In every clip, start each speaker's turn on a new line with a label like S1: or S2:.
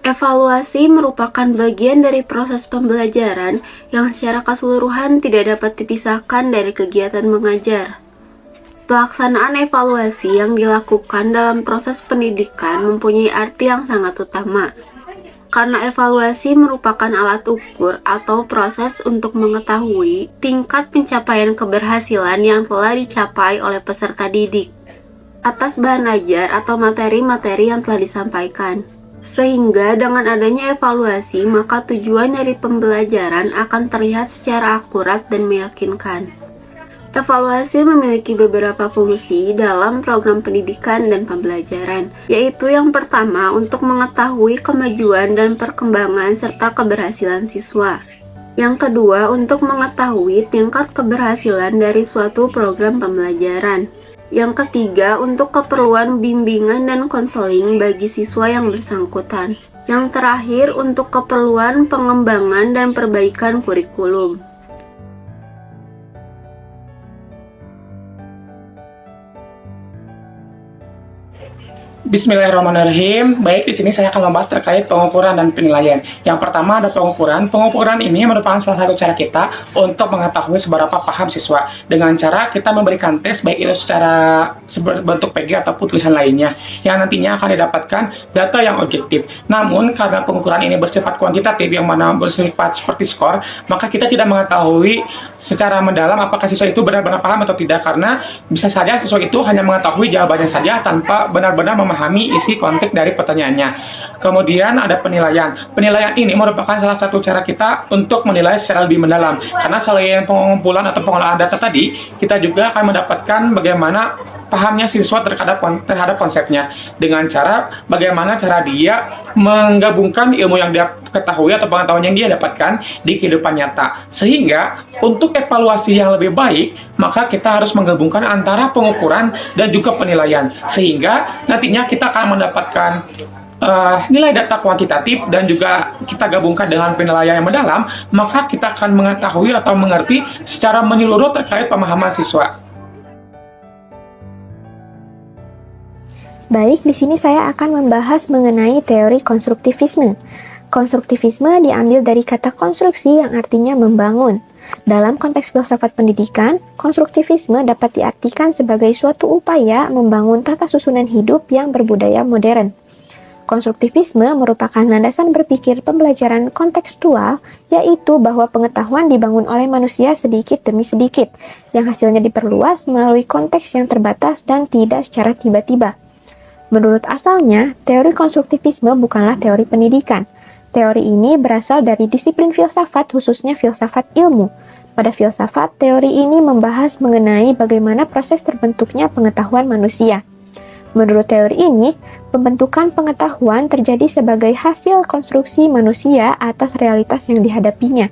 S1: Evaluasi merupakan bagian dari proses pembelajaran yang secara keseluruhan tidak dapat dipisahkan dari kegiatan mengajar. Pelaksanaan evaluasi yang dilakukan dalam proses pendidikan mempunyai arti yang sangat utama, karena evaluasi merupakan alat ukur atau proses untuk mengetahui tingkat pencapaian keberhasilan yang telah dicapai oleh peserta didik atas bahan ajar atau materi-materi yang telah disampaikan. Sehingga dengan adanya evaluasi, maka tujuan dari pembelajaran akan terlihat secara akurat dan meyakinkan. Evaluasi memiliki beberapa fungsi dalam program pendidikan dan pembelajaran, yaitu yang pertama untuk mengetahui kemajuan dan perkembangan serta keberhasilan siswa. Yang kedua untuk mengetahui tingkat keberhasilan dari suatu program pembelajaran. Yang ketiga untuk keperluan bimbingan dan konseling bagi siswa yang bersangkutan. Yang terakhir untuk keperluan pengembangan dan perbaikan kurikulum.
S2: Bismillahirrahmanirrahim. Baik, di sini saya akan membahas terkait pengukuran dan penilaian. Yang pertama ada pengukuran. Pengukuran ini merupakan salah satu cara kita untuk mengetahui seberapa paham siswa dengan cara kita memberikan tes, baik itu secara bentuk PG ataupun tulisan lainnya, yang nantinya akan didapatkan data yang objektif. Namun karena pengukuran ini bersifat kuantitatif, yang mana bersifat seperti skor, maka kita tidak mengetahui secara mendalam apakah siswa itu benar-benar paham atau tidak, karena bisa saja siswa itu hanya mengetahui jawabannya saja tanpa benar-benar memahami isi konteks dari pertanyaannya. Kemudian ada penilaian. Penilaian ini merupakan salah satu cara kita untuk menilai secara lebih mendalam. Karena selain pengumpulan atau pengolahan data tadi, kita juga akan mendapatkan bagaimana pahamnya siswa terhadap konsepnya, dengan cara bagaimana cara dia menggabungkan ilmu yang dia ketahui atau pengetahuan yang dia dapatkan di kehidupan nyata. Sehingga untuk evaluasi yang lebih baik, maka kita harus menggabungkan antara pengukuran dan juga penilaian, sehingga nantinya kita akan mendapatkan nilai data kuantitatif dan juga kita gabungkan dengan penilaian yang mendalam, maka kita akan mengetahui atau mengerti secara menyeluruh terkait pemahaman siswa.
S3: Baik, di sini saya akan membahas mengenai teori konstruktivisme. Konstruktivisme diambil dari kata konstruksi yang artinya membangun. Dalam konteks filsafat pendidikan, konstruktivisme dapat diartikan sebagai suatu upaya membangun tata susunan hidup yang berbudaya modern. Konstruktivisme merupakan landasan berpikir pembelajaran kontekstual, yaitu bahwa pengetahuan dibangun oleh manusia sedikit demi sedikit, yang hasilnya diperluas melalui konteks yang terbatas dan tidak secara tiba-tiba. Menurut asalnya, teori konstruktivisme bukanlah teori pendidikan. Teori ini berasal dari disiplin filsafat, khususnya filsafat ilmu. Pada filsafat, teori ini membahas mengenai bagaimana proses terbentuknya pengetahuan manusia. Menurut teori ini, pembentukan pengetahuan terjadi sebagai hasil konstruksi manusia atas realitas yang dihadapinya.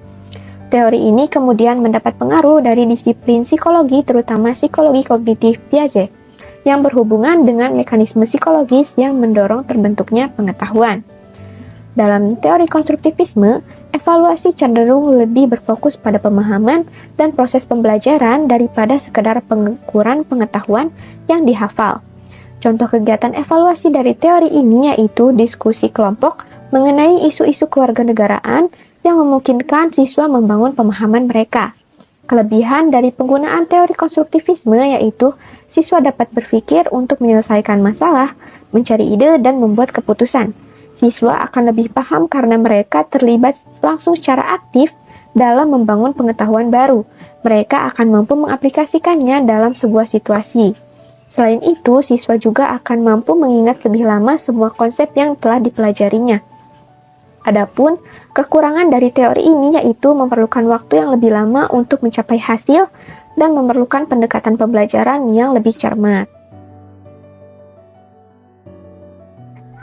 S3: Teori ini kemudian mendapat pengaruh dari disiplin psikologi, terutama psikologi kognitif Piaget, yang berhubungan dengan mekanisme psikologis yang mendorong terbentuknya pengetahuan. Dalam teori konstruktivisme, evaluasi cenderung lebih berfokus pada pemahaman dan proses pembelajaran daripada sekedar pengukuran pengetahuan yang dihafal. Contoh kegiatan evaluasi dari teori ini yaitu diskusi kelompok mengenai isu-isu kewarganegaraan yang memungkinkan siswa membangun pemahaman mereka. Kelebihan dari penggunaan teori konstruktivisme yaitu siswa dapat berpikir untuk menyelesaikan masalah, mencari ide, dan membuat keputusan. Siswa akan lebih paham karena mereka terlibat langsung secara aktif dalam membangun pengetahuan baru. Mereka akan mampu mengaplikasikannya dalam sebuah situasi. Selain itu, siswa juga akan mampu mengingat lebih lama semua konsep yang telah dipelajarinya. Adapun kekurangan dari teori ini yaitu memerlukan waktu yang lebih lama untuk mencapai hasil dan memerlukan pendekatan pembelajaran yang lebih cermat.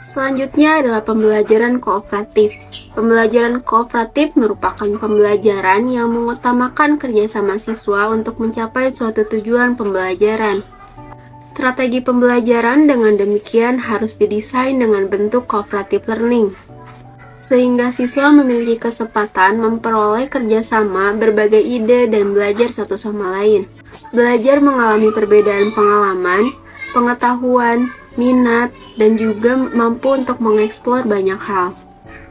S1: Selanjutnya adalah pembelajaran kooperatif. Pembelajaran kooperatif merupakan pembelajaran yang mengutamakan kerjasama siswa untuk mencapai suatu tujuan pembelajaran. Strategi pembelajaran dengan demikian harus didesain dengan bentuk cooperative learning, sehingga siswa memiliki kesempatan memperoleh kerjasama, berbagai ide, dan belajar satu sama lain. Belajar mengalami perbedaan pengalaman, pengetahuan, minat, dan juga mampu untuk mengeksplor banyak hal.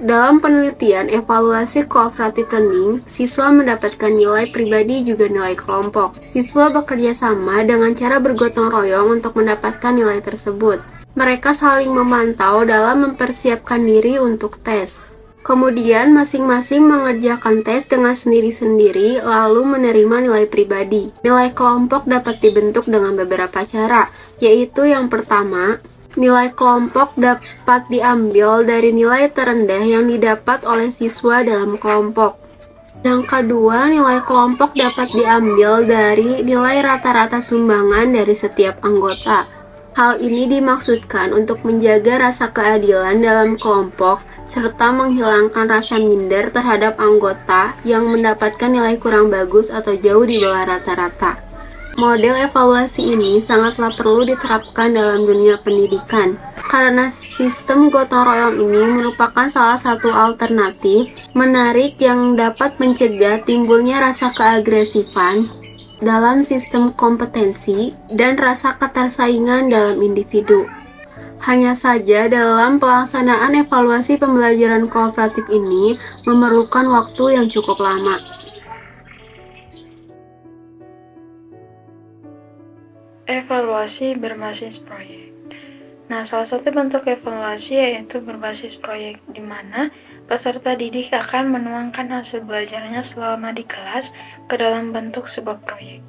S1: Dalam penelitian evaluasi cooperative learning, siswa mendapatkan nilai pribadi juga nilai kelompok. Siswa bekerja sama dengan cara bergotong royong untuk mendapatkan nilai tersebut. Mereka saling memantau dalam mempersiapkan diri untuk tes. Kemudian masing-masing mengerjakan tes dengan sendiri-sendiri lalu menerima nilai pribadi. Nilai kelompok dapat dibentuk dengan beberapa cara, yaitu yang pertama, nilai kelompok dapat diambil dari nilai terendah yang didapat oleh siswa dalam kelompok. Yang kedua, nilai kelompok dapat diambil dari nilai rata-rata sumbangan dari setiap anggota. Hal ini dimaksudkan untuk menjaga rasa keadilan dalam kelompok serta menghilangkan rasa minder terhadap anggota yang mendapatkan nilai kurang bagus atau jauh di bawah rata-rata. Model evaluasi ini sangatlah perlu diterapkan dalam dunia pendidikan, karena sistem gotong royong ini merupakan salah satu alternatif menarik yang dapat mencegah timbulnya rasa keagresifan dalam sistem kompetensi dan rasa ketersaingan dalam individu. Hanya saja dalam pelaksanaan evaluasi pembelajaran kooperatif ini memerlukan waktu yang cukup lama.
S4: Evaluasi berbasis proyek. Nah, salah satu bentuk evaluasi yaitu berbasis proyek, di mana peserta didik akan menuangkan hasil belajarnya selama di kelas ke dalam bentuk sebuah proyek.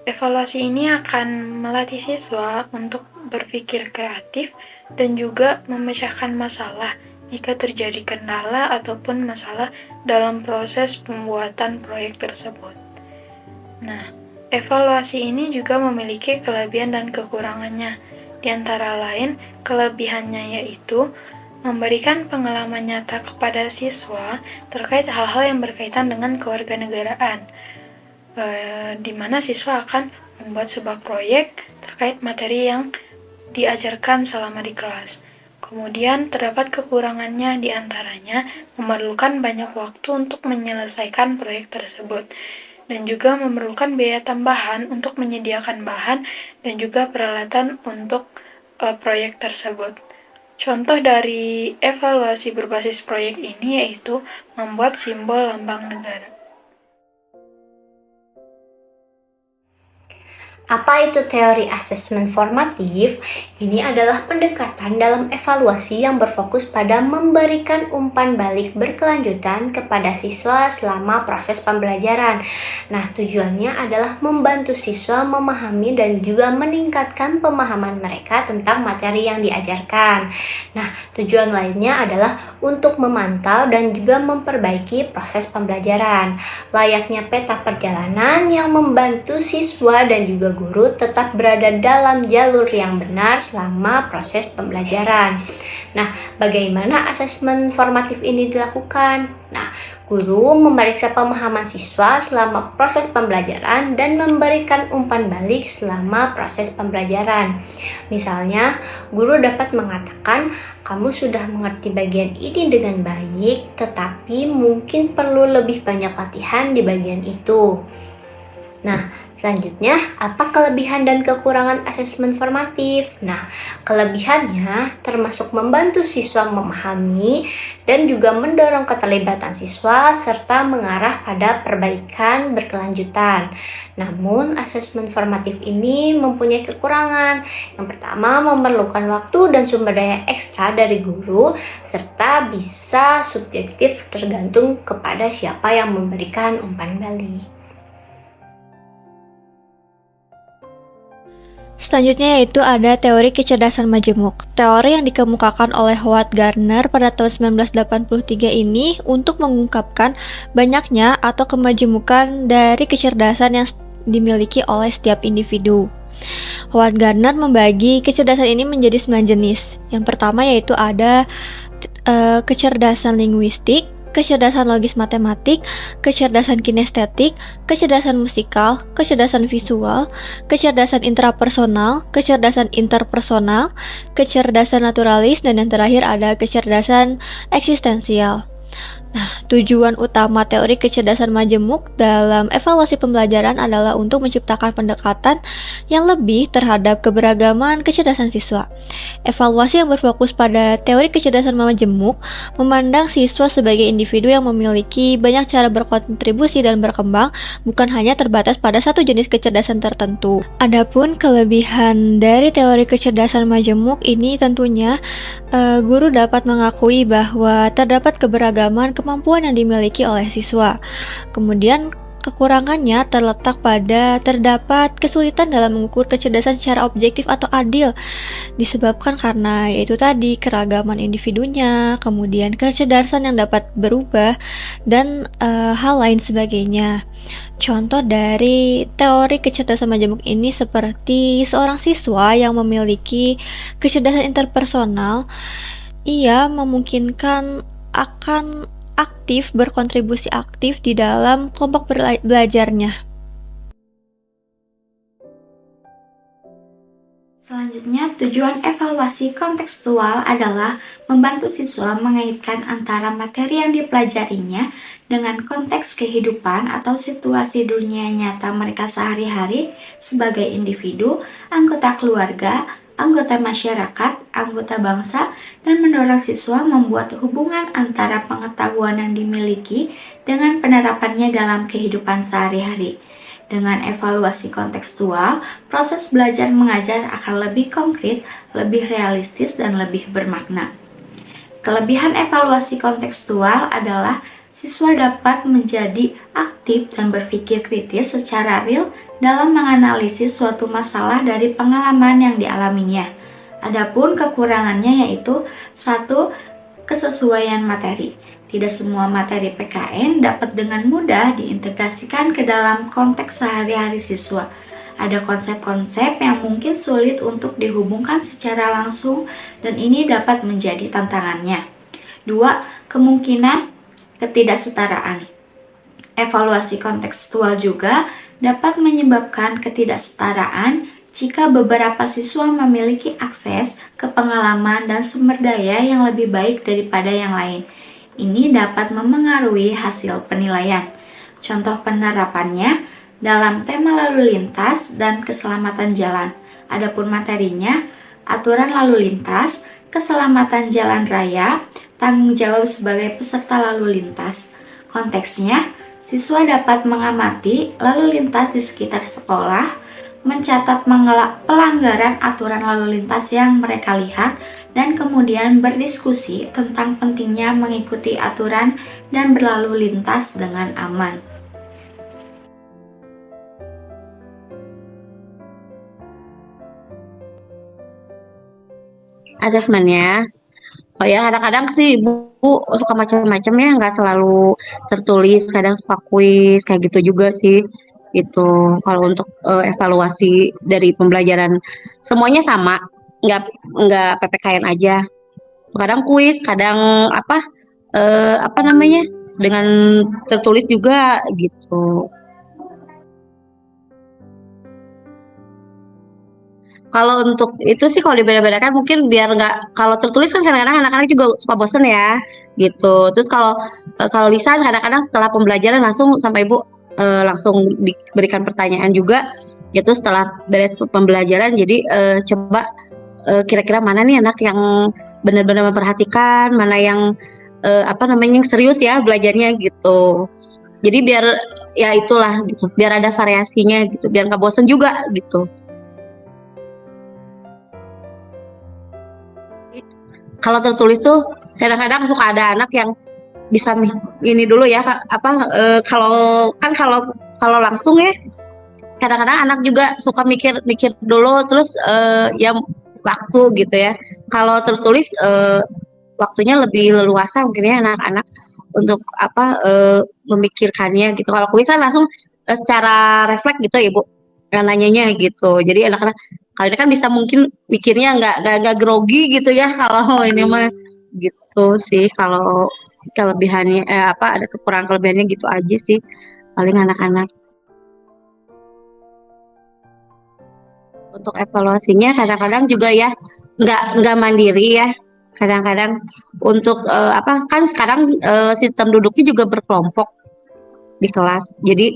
S4: Evaluasi ini akan melatih siswa untuk berpikir kreatif dan juga memecahkan masalah jika terjadi kendala ataupun masalah dalam proses pembuatan proyek tersebut. Nah, evaluasi ini juga memiliki kelebihan dan kekurangannya. Di antara lain, kelebihannya yaitu memberikan pengalaman nyata kepada siswa terkait hal-hal yang berkaitan dengan kewarganegaraan, di mana siswa akan membuat sebuah proyek terkait materi yang diajarkan selama di kelas. Kemudian terdapat kekurangannya, di antaranya memerlukan banyak waktu untuk menyelesaikan proyek tersebut, dan juga memerlukan biaya tambahan untuk menyediakan bahan dan juga peralatan untuk proyek tersebut. Contoh dari evaluasi berbasis proyek ini yaitu membuat simbol lambang negara.
S5: Apa itu teori asesmen formatif? Ini adalah pendekatan dalam evaluasi yang berfokus pada memberikan umpan balik berkelanjutan kepada siswa selama proses pembelajaran. Nah, tujuannya adalah membantu siswa memahami dan juga meningkatkan pemahaman mereka tentang materi yang diajarkan. Nah, tujuan lainnya adalah untuk memantau dan juga memperbaiki proses pembelajaran. Layaknya peta perjalanan yang membantu siswa dan juga guru tetap berada dalam jalur yang benar selama proses pembelajaran. Nah, bagaimana asesmen formatif ini dilakukan? Nah, guru memeriksa pemahaman siswa selama proses pembelajaran dan memberikan umpan balik selama proses pembelajaran. Misalnya, guru dapat mengatakan, kamu sudah mengerti bagian ini dengan baik, tetapi mungkin perlu lebih banyak latihan di bagian itu. Nah, selanjutnya, apa kelebihan dan kekurangan asesmen formatif? Nah, kelebihannya termasuk membantu siswa memahami dan juga mendorong keterlibatan siswa serta mengarah pada perbaikan berkelanjutan. Namun, asesmen formatif ini mempunyai kekurangan. Yang pertama, memerlukan waktu dan sumber daya ekstra dari guru serta bisa subjektif tergantung kepada siapa yang memberikan umpan balik.
S6: Selanjutnya yaitu ada teori kecerdasan majemuk. Teori yang dikemukakan oleh Howard Gardner pada tahun 1983 ini untuk mengungkapkan banyaknya atau kemajemukan dari kecerdasan yang dimiliki oleh setiap individu. Howard Gardner membagi kecerdasan ini menjadi 9 jenis. Yang pertama yaitu ada kecerdasan linguistik, kecerdasan logis matematik, kecerdasan kinestetik, kecerdasan musikal, kecerdasan visual, kecerdasan intrapersonal, kecerdasan interpersonal, kecerdasan naturalis, dan yang terakhir ada kecerdasan eksistensial. Tujuan utama teori kecerdasan majemuk dalam evaluasi pembelajaran adalah untuk menciptakan pendekatan yang lebih terhadap keberagaman kecerdasan siswa. Evaluasi yang berfokus pada teori kecerdasan majemuk memandang siswa sebagai individu yang memiliki banyak cara berkontribusi dan berkembang, bukan hanya terbatas pada satu jenis kecerdasan tertentu. Adapun kelebihan dari teori kecerdasan majemuk ini tentunya guru dapat mengakui bahwa terdapat keberagaman kemampuan yang dimiliki oleh siswa. Kemudian kekurangannya terletak pada terdapat kesulitan dalam mengukur kecerdasan secara objektif atau adil, disebabkan karena yaitu tadi keragaman individunya, kemudian kecerdasan yang dapat berubah, dan hal lain sebagainya. Contoh dari teori kecerdasan majemuk ini seperti seorang siswa yang memiliki kecerdasan interpersonal, ia memungkinkan akan berkontribusi aktif di dalam kelompok belajarnya.
S1: Selanjutnya, tujuan evaluasi kontekstual adalah membantu siswa mengaitkan antara materi yang dipelajarinya dengan konteks kehidupan atau situasi dunia nyata mereka sehari-hari sebagai individu, anggota keluarga, anggota masyarakat, anggota bangsa, dan mendorong siswa membuat hubungan antara pengetahuan yang dimiliki dengan penerapannya dalam kehidupan sehari-hari. Dengan evaluasi kontekstual, proses belajar mengajar akan lebih konkret, lebih realistis, dan lebih bermakna. Kelebihan evaluasi kontekstual adalah siswa dapat menjadi aktif dan berpikir kritis secara real dalam menganalisis suatu masalah dari pengalaman yang dialaminya. Adapun kekurangannya yaitu 1. Kesesuaian materi. Tidak semua materi PKN dapat dengan mudah diintegrasikan ke dalam konteks sehari-hari siswa. Ada konsep-konsep yang mungkin sulit untuk dihubungkan secara langsung dan ini dapat menjadi tantangannya. 2. Kemungkinan ketidaksetaraan. Evaluasi kontekstual juga dapat menyebabkan ketidaksetaraan jika beberapa siswa memiliki akses ke pengalaman dan sumber daya yang lebih baik daripada yang lain. Ini dapat memengaruhi hasil penilaian. Contoh penerapannya dalam tema lalu lintas dan keselamatan jalan. Adapun materinya, aturan lalu lintas, keselamatan jalan raya, tanggung jawab sebagai peserta lalu lintas. Konteksnya, siswa dapat mengamati lalu lintas di sekitar sekolah, mencatat pelanggaran aturan lalu lintas yang mereka lihat, dan kemudian berdiskusi tentang pentingnya mengikuti aturan dan berlalu lintas dengan aman.
S7: Asesmennya, oh ya kadang-kadang sih ibu suka macam-macam ya, nggak selalu tertulis, kadang suka kuis kayak gitu juga sih. Itu kalau untuk evaluasi dari pembelajaran semuanya sama, nggak PPKN aja. Kadang kuis, kadang apa namanya dengan tertulis juga gitu. Kalau untuk itu sih kalau dibeda-bedakan mungkin biar nggak, kalau tertulis kan kadang-kadang anak-anak juga suka bosen ya gitu. Terus kalau lisan kadang-kadang setelah pembelajaran langsung sama ibu langsung diberikan pertanyaan juga gitu setelah beres pembelajaran. Jadi coba kira-kira mana nih anak yang benar-benar memperhatikan, mana yang yang serius ya belajarnya gitu. Jadi biar ya itulah gitu, biar ada variasinya gitu, biar nggak bosen juga gitu. Kalau tertulis tuh kadang-kadang suka ada anak yang bisa ini dulu ya kalau langsung ya kadang-kadang anak juga suka mikir dulu terus ya waktu gitu ya. Kalau tertulis waktunya lebih leluasa mungkin ya anak-anak untuk memikirkannya gitu. Kalau kuis kan langsung secara refleks gitu ya ibu nanyanya gitu. Jadi anak-anak kalau ini kan bisa mungkin mikirnya nggak grogi gitu ya kalau ini mah gitu sih. Kalau kelebihannya ada kekurangan kelebihannya gitu aja sih paling anak-anak. Untuk evaluasinya kadang-kadang juga ya nggak mandiri ya, Kadang-kadang untuk kan sekarang sistem duduknya juga berkelompok di kelas. Jadi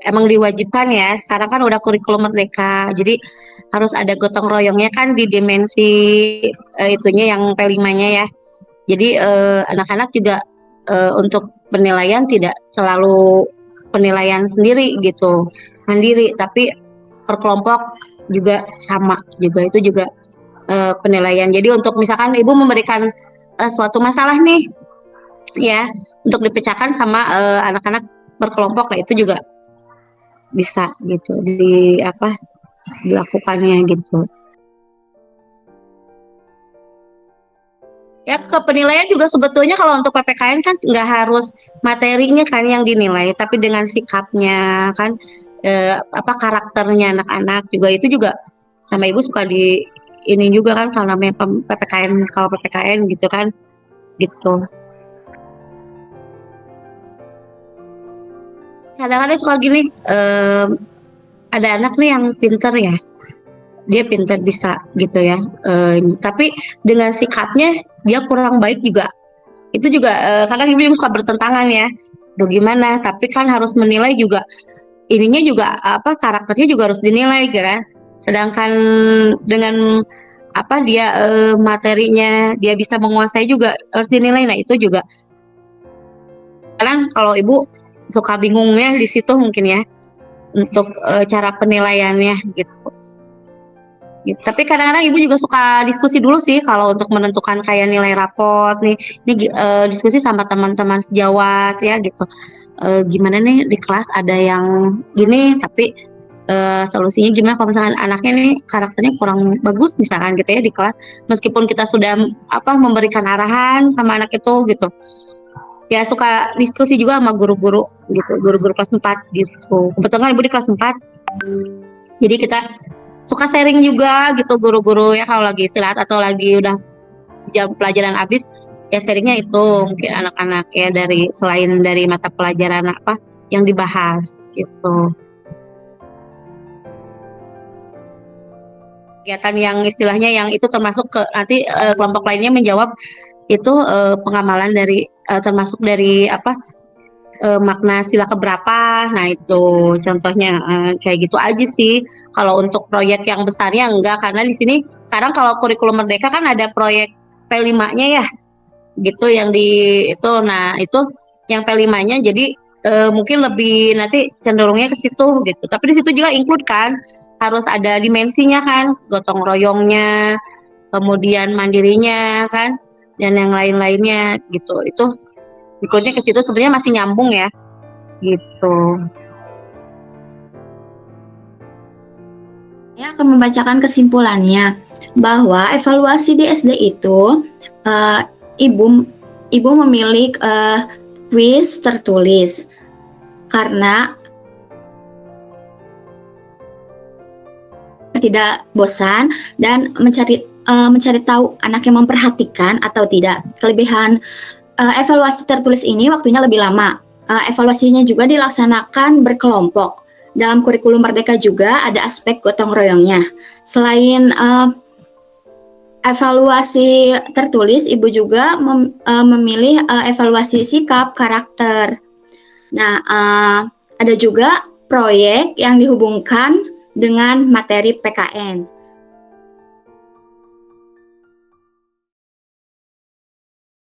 S7: emang diwajibkan ya. Sekarang kan udah kurikulum merdeka. Jadi harus ada gotong royongnya kan di dimensi itunya yang P5-nya ya. Jadi anak-anak juga untuk penilaian tidak selalu penilaian sendiri gitu, mandiri, tapi per kelompok juga sama juga itu juga penilaian. Jadi untuk misalkan ibu memberikan suatu masalah nih ya untuk dipecahkan sama anak-anak berkelompok, nah itu juga bisa gitu dilakukannya gitu. Ya ke penilaian juga sebetulnya kalau untuk PPKN kan nggak harus materinya kan yang dinilai, tapi dengan sikapnya kan karakternya anak-anak juga itu juga sama ibu suka di ini juga kan kalau namanya PPKN, kalau PPKN gitu kan gitu. Kadang-kadang suka gini, ada anak nih yang pinter ya, dia pinter bisa gitu ya, tapi dengan sikapnya dia kurang baik juga. Itu juga kadang ibu juga suka bertentangan ya. Duh gimana, tapi kan harus menilai juga ininya juga karakternya juga harus dinilai kan. Sedangkan dengan dia materinya dia bisa menguasai juga harus dinilai. Nah, itu juga kadang kalau ibu suka bingungnya di situ mungkin ya untuk cara penilaiannya gitu. Tapi kadang-kadang ibu juga suka diskusi dulu sih kalau untuk menentukan kayak nilai rapot nih. Ini diskusi sama teman-teman sejawat ya gitu. Gimana nih di kelas ada yang gini, tapi solusinya gimana kalau misalkan anaknya nih karakternya kurang bagus misalkan gitu ya di kelas. Meskipun kita sudah memberikan arahan sama anak itu gitu. Ya suka diskusi juga sama guru-guru gitu, guru-guru kelas 4 gitu. Kebetulan ibu di kelas 4. Jadi kita suka sharing juga gitu guru-guru ya kalau lagi istirahat atau lagi udah jam pelajaran habis ya sharingnya itu mungkin anak-anak ya dari selain dari mata pelajaran yang dibahas gitu. Kegiatan yang istilahnya yang itu termasuk ke nanti kelompok lainnya menjawab itu pengamalan dari termasuk dari makna sila keberapa. Nah itu contohnya kayak gitu aja sih. Kalau untuk proyek yang besarnya enggak, karena di sini sekarang kalau kurikulum merdeka kan ada proyek P5-nya ya gitu yang di itu. Nah itu yang P5-nya jadi mungkin lebih nanti cenderungnya ke situ gitu. Tapi di situ juga include kan harus ada dimensinya kan, gotong royongnya, kemudian mandirinya kan, dan yang lain-lainnya gitu. Itu include-nya ke situ sebenarnya masih nyambung ya gitu.
S1: Saya akan membacakan kesimpulannya bahwa evaluasi di SD itu ibu memilih kuis tertulis karena tidak bosan dan mencari tahu anak yang memperhatikan atau tidak. Kelebihan evaluasi tertulis ini waktunya lebih lama. Evaluasinya juga dilaksanakan berkelompok. Dalam kurikulum Merdeka juga ada aspek gotong royongnya. Selain evaluasi tertulis, ibu juga memilih evaluasi sikap, karakter. Nah, ada juga proyek yang dihubungkan dengan materi PKN.